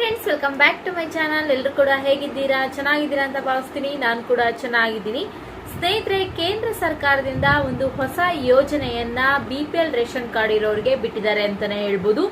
Friends, welcome back to my channel. ಎಲ್ಲರೂ ಕೂಡ ಹೇಗಿದ್ದೀರಾ? ಚೆನ್ನಾಗಿದ್ದೀರಾ ಅಂತ ಭಾವಿಸ್ತೀನಿ. ನಾನು ಕೂಡ ಚೆನ್ನಾಗಿದ್ದೀನಿ. ಸ್ನೇಹಿತರೆ, ಕೇಂದ್ರ ಸರ್ಕಾರದಿಂದ ಒಂದು ಹೊಸ ಯೋಜನೆಯನ್ನ BPL ರೇಷನ್ ಕಾರ್ಡ್ ಇರೋರಿಗೆ ಬಿಟ್ಟಿದ್ದಾರೆ ಅಂತಾನೆ ಹೇಳ್ಬೋದು.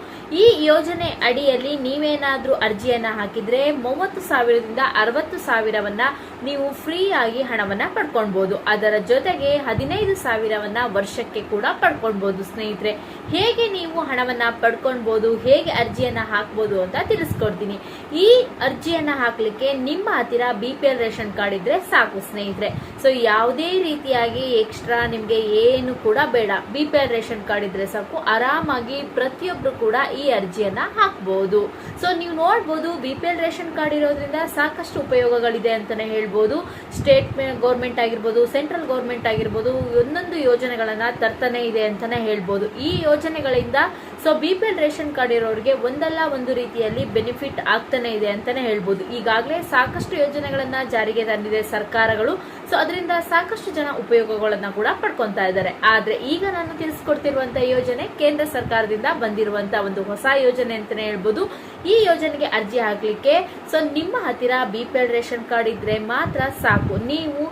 ಈ ಯೋಜನೆ ಅಡಿಯಲ್ಲಿ ನೀವೇನಾದ್ರೂ ಅರ್ಜಿಯನ್ನ ಹಾಕಿದ್ರೆ 30,000ದಿಂದ 60,000ವನ್ನ ನೀವು ಫ್ರೀ ಆಗಿ ಹಣವನ್ನ ಪಡ್ಕೊಳ್ಬಹುದು. ಅದರ ಜೊತೆಗೆ 15,000ವನ್ನ ವರ್ಷಕ್ಕೆ ಕೂಡ ಪಡ್ಕೊಳ್ಬಹುದು. ಸ್ನೇಹಿತರೆ, ಹೇಗೆ ನೀವು ಹಣವನ್ನ ಪಡ್ಕೊಳ್ಬಹುದು, ಹೇಗೆ ಅರ್ಜಿಯನ್ನ ಹಾಕ್ಬಹುದು ಅಂತ ತಿಳಿಸ್ಕೊಡ್ತೀನಿ. ಈ ಅರ್ಜಿಯನ್ನ ಹಾಕ್ಲಿಕ್ಕೆ ನಿಮ್ಮ ಹತ್ತಿರ BPL ರೇಷನ್ ಕಾರ್ಡ್ ಇದ್ರೆ ಸಾಕು ಸ್ನೇಹಿತರೆ. ಸೊ ಯಾವುದೇ ರೀತಿಯಾಗಿ ಎಕ್ಸ್ಟ್ರಾ ನಿಮ್ಗೆ ಏನು ಕೂಡ ಬೇಡ. BPL ರೇಷನ್ ಕಾರ್ಡ್ ಇದ್ರೆ ಸಾಕು, ಆರಾಮಾಗಿ ಪ್ರತಿಯೊಬ್ರು ಕೂಡ ಈ ಅರ್ಜಿಯನ್ನ ಹಾಕಬಹುದು. ಸೊ ನೀವು ನೋಡ್ಬೋದು, BPL ರೇಷನ್ ಕಾರ್ಡ್ ಇರೋದ್ರಿಂದ ಸಾಕಷ್ಟು ಉಪಯೋಗಗಳಿದೆ ಅಂತಾನೆ ಹೇಳ್ಬೋದು. ಸ್ಟೇಟ್ ಗೌರ್ಮೆಂಟ್ ಆಗಿರ್ಬೋದು, ಸೆಂಟ್ರಲ್ ಗೌರ್ಮೆಂಟ್ ಆಗಿರ್ಬೋದು, ಒಂದೊಂದು ಯೋಜನೆಗಳನ್ನ ತರ್ತಾನೆ ಇದೆ ಅಂತಾನೆ ಹೇಳ್ಬೋದು. ಈ ಯೋಜನೆಗಳಿಂದ BPL ರೇಷನ್ ಕಾರ್ಡ್ ಇರೋರಿಗೆ ಒಂದಲ್ಲ ಒಂದು ರೀತಿಯಲ್ಲಿ ಬೆನಿಫಿಟ್ ಆಗ್ತಾನೆ ಇದೆ ಅಂತಾನೆ ಹೇಳ್ಬೋದು. ಈಗಾಗಲೇ ಸಾಕಷ್ಟು ಯೋಜನೆಗಳನ್ನ ಜಾರಿಗೆ ತಂದಿದೆ ಸರ್ಕಾರಗಳು. ಸೊ ಅದರಿಂದ ಸಾಕಷ್ಟು ಜನ ಉಪಯೋಗಗಳನ್ನ ಕೂಡ ಪಡ್ಕೊಂತಾ ಇದ್ದಾರೆ. ಆದ್ರೆ ಈಗ ನಾನು ತಿಳಿಸ್ಕೊಡ್ತಿರುವಂತಹ ಯೋಜನೆ ಕೇಂದ್ರ ಸರ್ಕಾರದಿಂದ ಬಂದಿರುವಂತಹ ಒಂದು ಹೊಸ ಯೋಜನೆ ಅಂತಾನೆ ಹೇಳ್ಬೋದು. ಈ ಯೋಜನೆಗೆ ಅರ್ಜಿ ಹಾಕ್ಲಿಕ್ಕೆ ನಿಮ್ಮ ಹತ್ತಿರ BPL ರೇಷನ್ ಕಾರ್ಡ್ ಇದ್ರೆ ಮಾತ್ರ ಸಾಕು. ನೀವು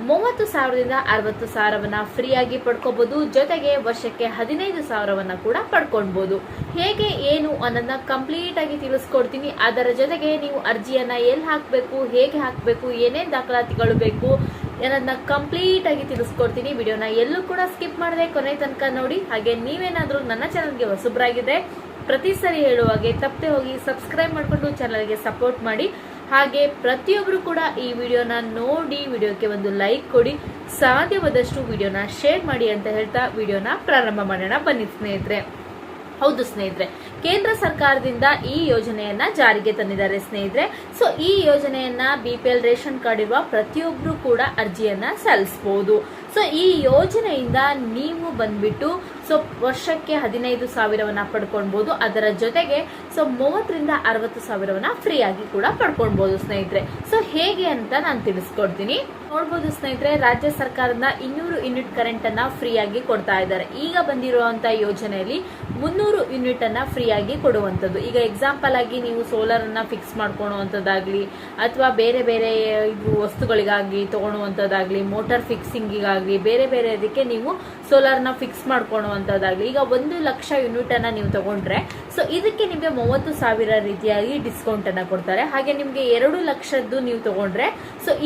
30,000ದಿಂದ 60,000ವನ್ನ ಫ್ರೀ ಆಗಿ ಪಡ್ಕೋಬಹುದು. ಜೊತೆಗೆ ವರ್ಷಕ್ಕೆ 15,000ವನ್ನ ಕೂಡ ಪಡ್ಕೊಳ್ಬಹುದು. ಹೇಗೆ ಏನು ಅನ್ನೋದನ್ನ ಕಂಪ್ಲೀಟ್ ಆಗಿ ತಿಳಿಸ್ಕೊಡ್ತೀನಿ. ಅದರ ಜೊತೆಗೆ ನೀವು ಅರ್ಜಿಯನ್ನ ಎಲ್ಲಿ ಹಾಕಬೇಕು, ಹೇಗೆ ಹಾಕಬೇಕು, ಏನೇನ್ ದಾಖಲಾತಿಗಳು ಬೇಕು ಅನ್ನೋದನ್ನ ಕಂಪ್ಲೀಟ್ ಆಗಿ ತಿಳಿಸ್ಕೊಡ್ತೀನಿ. ವಿಡಿಯೋನ ಎಲ್ಲೂ ಕೂಡ ಸ್ಕಿಪ್ ಮಾಡದೆ ಕೊನೆ ತನಕ ನೋಡಿ. ಹಾಗೆ ನೀವೇನಾದ್ರೂ ನನ್ನ ಚಾನಲ್ಗೆ ಹೊಸಬ್ರಾಗಿದ್ರೆ ಪ್ರತಿ ಸರಿ ಹೇಳುವಾಗೆ ತಪ್ಪದೆ ಹೋಗಿ ಸಬ್ಸ್ಕ್ರೈಬ್ ಮಾಡ್ಕೊಂಡು ಚಾನಲ್ಗೆ ಸಪೋರ್ಟ್ ಮಾಡಿ. ಹಾಗೆ ಪ್ರತಿಯೊಬ್ರು ಕೂಡ ಈ ವಿಡಿಯೋನ ನೋಡಿ ವಿಡಿಯೋಕ್ಕೆ ಒಂದು ಲೈಕ್ ಕೊಡಿ. ಸಾಧ್ಯವಾದಷ್ಟು ವಿಡಿಯೋನ ಶೇರ್ ಮಾಡಿ ಅಂತ ಹೇಳ್ತಾ ವಿಡಿಯೋನ ಪ್ರಾರಂಭ ಮಾಡೋಣ. ಬನ್ನಿ ಸ್ನೇಹಿತರೆ. ಹೌದು ಸ್ನೇಹಿತರೆ, ಕೇಂದ್ರ ಸರ್ಕಾರದಿಂದ ಈ ಯೋಜನೆಯನ್ನ ಜಾರಿಗೆ ತಂದಿದ್ದಾರೆ ಸ್ನೇಹಿತರೆ. ಈ ಯೋಜನೆಯನ್ನ BPL ರೇಷನ್ ಕಾರ್ಡ್ ಇರುವ ಪ್ರತಿಯೊಬ್ರು ಕೂಡ ಅರ್ಜಿಯನ್ನ ಸಲ್ಲಿಸಬಹುದು. ಈ ಯೋಜನೆಯಿಂದ ನೀವು ಬಂದ್ಬಿಟ್ಟು ವರ್ಷಕ್ಕೆ 15,000ವನ್ನ ಪಡ್ಕೊಳ್ಬಹುದು. ಅದರ ಜೊತೆಗೆ 30ರಿಂದ 60,000ವನ್ನ ಫ್ರೀ ಆಗಿ ಕೂಡ ಪಡ್ಕೊಳ್ಬಹುದು ಸ್ನೇಹಿತರೆ. ಹೇಗೆ ಅಂತ ನಾನು ತಿಳಿಸ್ಕೊಡ್ತೀನಿ. ನೋಡ್ಬೋದು ಸ್ನೇಹಿತರೆ, ರಾಜ್ಯ ಸರ್ಕಾರದಿಂದ 200 ಯೂನಿಟ್ ಕರೆಂಟ್ ಅನ್ನ ಫ್ರೀ ಆಗಿ ಕೊಡ್ತಾ ಇದ್ದಾರೆ. ಈಗ ಬಂದಿರುವಂತಹ ಯೋಜನೆಯಲ್ಲಿ 300 ಯೂನಿಟ್ ಅನ್ನ ಫ್ರೀ ಆಗಿ ಕೊಡುವಂತದ್ದು. ಈಗ ಎಕ್ಸಾಂಪಲ್ ಆಗಿ ನೀವು ಸೋಲಾರ್ ಅನ್ನ ಫಿಕ್ಸ್ ಮಾಡ್ಕೊಳ್ಳುವಂತದ್ದಾಗ್ಲಿ, ಅಥವಾ ಬೇರೆ ಬೇರೆ ವಸ್ತುಗಳಿಗಾಗಿ ತಗೊಳ್ಳುವಂತದ್ದಾಗ್ಲಿ, ಮೋಟಾರ್ ಫಿಕ್ಸಿಂಗಿಗಾಗ್ಲಿ, ಬೇರೆ ಬೇರೆ ಅದಕ್ಕೆ ನೀವು ಸೋಲಾರ್ ನ ಫಿಕ್ಸ್ ಮಾಡ್ಕೊಳ್ಳುವಂತದ್ದಾಗ್ಲಿ, ಈಗ 1 ಲಕ್ಷ ಯೂನಿಟ್ ಅನ್ನ ನೀವು ತಗೊಂಡ್ರೆ ಇದಕ್ಕೆ ನಿಮಗೆ 30,000 ರೀತಿಯಾಗಿ ಡಿಸ್ಕೌಂಟ್ ಅನ್ನ ಕೊಡ್ತಾರೆ. ಹಾಗೆ ನಿಮ್ಗೆ 2 ಲಕ್ಷದ್ದು ನೀವು ತಗೊಂಡ್ರೆ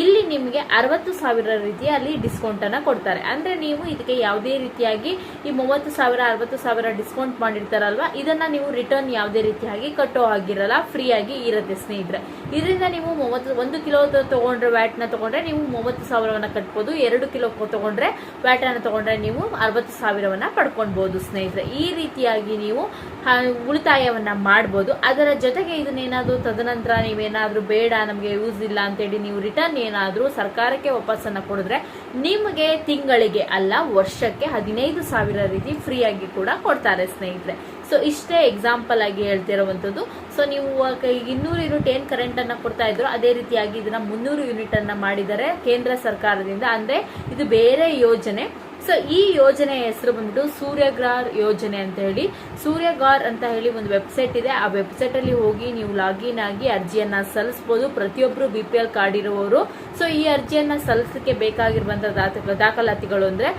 ಇಲ್ಲಿ ನಿಮ್ಗೆ 60,000 ರೀತಿಯಲ್ಲಿ ಡಿಸ್ಕೌಂಟ್ ಅನ್ನ ಕೊಡ್ತಾರೆ. ಅಂದ್ರೆ ನೀವು ಇದಕ್ಕೆ ಯಾವುದೇ ರೀತಿಯಾಗಿ ಈ 30,000 60,000 ಡಿಸ್ಕೌಂಟ್ ಮಾಡಿರ್ತಾರಲ್ವಾ, ಇದನ್ನ ನೀವು ರಿಟರ್ನ್ ಯಾವುದೇ ರೀತಿಯಾಗಿ ಕಟ್ಟೋ ಆಗಿರಲ್ಲ, ಫ್ರೀ ಆಗಿ ಇರುತ್ತೆ ಸ್ನೇಹಿತರೆ. ಇದರಿಂದ ನೀವು 1 ಕಿಲೋ ತಗೊಂಡ್ರೆ ವ್ಯಾಟ್ ನ ತಗೊಂಡ್ರೆ ನೀವು 30,000ವನ್ನ ಕಟ್ಬೋದು. 2 ಕಿಲೋ ತಗೊಂಡ್ರೆ ವ್ಯಾಟ್ ಅನ್ನ ತಗೊಂಡ್ರೆ ನೀವು 60,000ವನ್ನ ಪಡ್ಕೊಳ್ಬಹುದು ಸ್ನೇಹಿತರೆ. ಈ ರೀತಿಯಾಗಿ ನೀವು ಉಳಿತಾಯವನ್ನ ಮಾಡಬಹುದು. ಅದರ ಜೊತೆಗೆ ಇದನ್ನೇನಾದ್ರೂ ತದನಂತರ ನೀವೇನಾದ್ರೂ ಬೇಡ, ನಮಗೆ ಯೂಸ್ ಇಲ್ಲ ಅಂತೇಳಿ ನೀವು ರಿಟರ್ನ್ ಏನಾದ್ರೂ ಸರ್ಕಾರಕ್ಕೆ ವಾಪಸ್ಸನ್ನ ಕೊಡಿದ್ರೆ ನಿಮಗೆ ತಿಂಗಳಿಗೆ ಅಲ್ಲ ವರ್ಷಕ್ಕೆ 15,000 ರೀತಿ ಫ್ರೀ ಆಗಿ ಕೂಡ ಕೊಡ್ತಾರೆ ಸ್ನೇಹಿತರೆ. ಇಷ್ಟೇ ಎಕ್ಸಾಂಪಲ್ ಆಗಿ ಹೇಳ್ತಿರುವಂತದ್ದು. ನೀವು 200 ಯೂನಿಟ್ ಏನ್ ಕರೆಂಟ್ ಅನ್ನ ಕೊಡ್ತಾ ಇದ್ರು, ಅದೇ ರೀತಿಯಾಗಿ ಇದನ್ನ 300 ಯೂನಿಟ್ ಅನ್ನ ಮಾಡಿದ್ದಾರೆ ಕೇಂದ್ರ ಸರ್ಕಾರದಿಂದ. ಅಂದ್ರೆ ಇದು ಬೇರೆ ಯೋಜನೆ. ಈ ಯೋಜನೆಯ ಹೆಸರು ಬಂದ್ಬಿಟ್ಟು ಸೂರ್ಯಗಾರ್ ಯೋಜನೆ ಅಂತ ಹೇಳಿ. ಸೂರ್ಯಗಾರ್ ಅಂತ ಹೇಳಿ ಒಂದು ವೆಬ್ಸೈಟ್ ಇದೆ. ಆ ವೆಬ್ಸೈಟ್ ಅಲ್ಲಿ ಹೋಗಿ ನೀವು ಲಾಗಿನ್ ಆಗಿ ಅರ್ಜಿಯನ್ನ ಸಲ್ಲಿಸಬಹುದು. ಪ್ರತಿಯೊಬ್ರು BPL ಕಾರ್ಡ್ ಇರುವವರು ಈ ಅರ್ಜಿಯನ್ನ ಸಲ್ಲಿಸಕ್ಕೆ ಬೇಕಾಗಿರುವಂತಹ ದಾಖಲಾತಿಗಳು ಅಂದ್ರೆ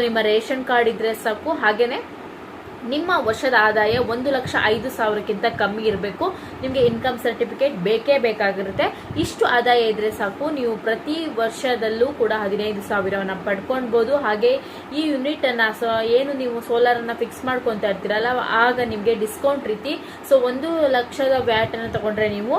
ನಿಮ್ಮ ರೇಷನ್ ಕಾರ್ಡ್ ಇದ್ರೆ ಸಾಕು. ಹಾಗೇನೆ ನಿಮ್ಮ ವರ್ಷದ ಆದಾಯ 1,05,000ಕ್ಕಿಂತ ಕಮ್ಮಿ ಇರಬೇಕು. ನಿಮಗೆ ಇನ್ಕಮ್ ಸರ್ಟಿಫಿಕೇಟ್ ಬೇಕೇ ಬೇಕಾಗಿರುತ್ತೆ. ಇಷ್ಟು ಆದಾಯ ಇದ್ರೆ ಸಾಕು, ನೀವು ಪ್ರತಿ ವರ್ಷದಲ್ಲೂ ಕೂಡ 15,000ವನ್ನ ಪಡ್ಕೊಳ್ಬಹುದು. ಹಾಗೆ ಈ ಯೂನಿಟ್ ಅನ್ನ ಏನು ನೀವು ಸೋಲಾರ್ ಅನ್ನ ಫಿಕ್ಸ್ ಮಾಡ್ಕೊಂತ ಇರ್ತೀರಲ್ಲ, ಆಗ ನಿಮ್ಗೆ ಡಿಸ್ಕೌಂಟ್ ರೀತಿ 1 ಲಕ್ಷದ ವ್ಯಾಟ್ ಅನ್ನ ತಗೊಂಡ್ರೆ ನೀವು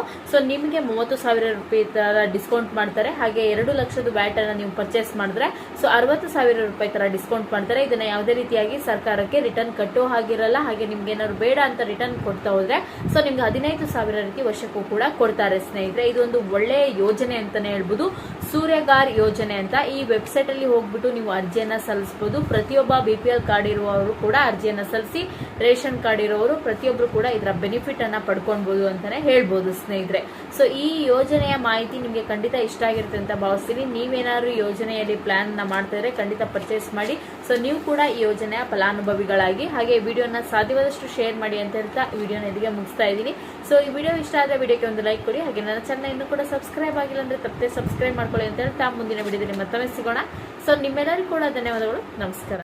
ನಿಮ್ಗೆ 30,000 ರೂಪಾಯಿ ತರ ಡಿಸ್ಕೌಂಟ್ ಮಾಡ್ತಾರೆ. ಹಾಗೆ 2 ಲಕ್ಷದ ವ್ಯಾಟ್ ಅನ್ನ ನೀವು ಪರ್ಚೇಸ್ ಮಾಡಿದ್ರೆ 60,000 ರೂಪಾಯಿ ತರ ಡಿಸ್ಕೌಂಟ್ ಮಾಡ್ತಾರೆ. ಇದನ್ನ ಯಾವುದೇ ರೀತಿಯಾಗಿ ಸರ್ಕಾರಕ್ಕೆ ರಿಟರ್ನ್ ಕಟ್ಟೋ ಆಗಿರಲ್ಲ. ಹಾಗೆ ನಿಮ್ಗೆ ಏನಾದ್ರು ಬೇಡ ಅಂತ ರಿಟರ್ನ್ ಕೊಡ್ತಾ ಹೋದ್ರೆ ನಿಮ್ಗೆ 15,000 ರೀತಿ ವರ್ಷಕ್ಕೂ ಕೂಡ ಕೊಡ್ತಾರೆ ಸ್ನೇಹಿತರೆ. ಇದೊಂದು ಒಳ್ಳೆಯ ಯೋಜನೆ ಅಂತಾನೆ ಹೇಳ್ಬೋದು, ಸೂರ್ಯಗಾರ್ ಯೋಜನೆ ಅಂತ. ಈ ವೆಬ್ಸೈಟ್ ಅಲ್ಲಿ ಹೋಗ್ಬಿಟ್ಟು ನೀವು ಅರ್ಜಿಯನ್ನ ಸಲ್ಲಿಸಬಹುದು. ಪ್ರತಿಯೊಬ್ಬ BPL ಕಾರ್ಡ್ ಇರುವವರು ಕೂಡ ಅರ್ಜಿಯನ್ನ ಸಲ್ಲಿಸಿ, ರೇಷನ್ ಕಾರ್ಡ್ ಇರೋರು ಪ್ರತಿಯೊಬ್ರು ಕೂಡ ಇದರ ಬೆನಿಫಿಟ್ ಅನ್ನ ಪಡ್ಕೊಳ್ಬಹುದು ಅಂತಾನೆ ಹೇಳ್ಬೋದು ಸ್ನೇಹಿತರೆ. ಸೊ ಈ ಯೋಜನೆಯ ಮಾಹಿತಿ ನಿಮಗೆ ಖಂಡಿತ ಇಷ್ಟ ಆಗಿರುತ್ತೆ ಅಂತ ಭಾವಿಸ್ತೀನಿ. ನೀವೇನಾದ್ರು ಯೋಜನೆಯಲ್ಲಿ ಪ್ಲಾನ್ ಮಾಡ್ತಾ ಇದ್ರೆ ಖಂಡಿತ ಪರ್ಚೇಸ್ ಮಾಡಿ. ಸೊ ನೀವು ಕೂಡ ಈ ಯೋಜನೆಯ ಫಲಾನುಭವಿಗಳಾಗಿ. ಹಾಗೆ ವಿಡಿಯೋನ ಸಾಧ್ಯವಾದಷ್ಟು ಶೇರ್ ಮಾಡಿ ಅಂತ ಹೇಳ್ತಾ ವಿಡಿಯೋನ ಇಲ್ಲಿಗೆ ಮುಗಿಸ್ತಾ ಇದ್ದೀನಿ. ಸೊ ಈ ವಿಡಿಯೋ ಇಷ್ಟ ಆದ್ರೆ ವಿಡಿಯೋಗೆ ಒಂದು ಲೈಕ್ ಕೊಡಿ. ಹಾಗೆ ನನ್ನ ಚಾನಲ್ ಇನ್ನೂ ಕೂಡ ಸಬ್ಸ್ಕ್ರೈಬ್ ಆಗಿಲ್ಲ ಅಂದ್ರೆ ತಪ್ಪದೆ ಸಬ್ಸ್ಕ್ರೈಬ್ ಮಾಡ್ಕೊಳ್ಳಿ ಅಂತ ಹೇಳ್ತಾ ಮುಂದಿನ ವಿಡಿಯೋದಲ್ಲಿ ಮತ್ತೊಮ್ಮೆ ಸಿಗೋಣ. ಸೊ ನಿಮ್ಮೆಲ್ಲರಿಗೂ ಕೂಡ ಧನ್ಯವಾದಗಳು. ನಮಸ್ಕಾರ.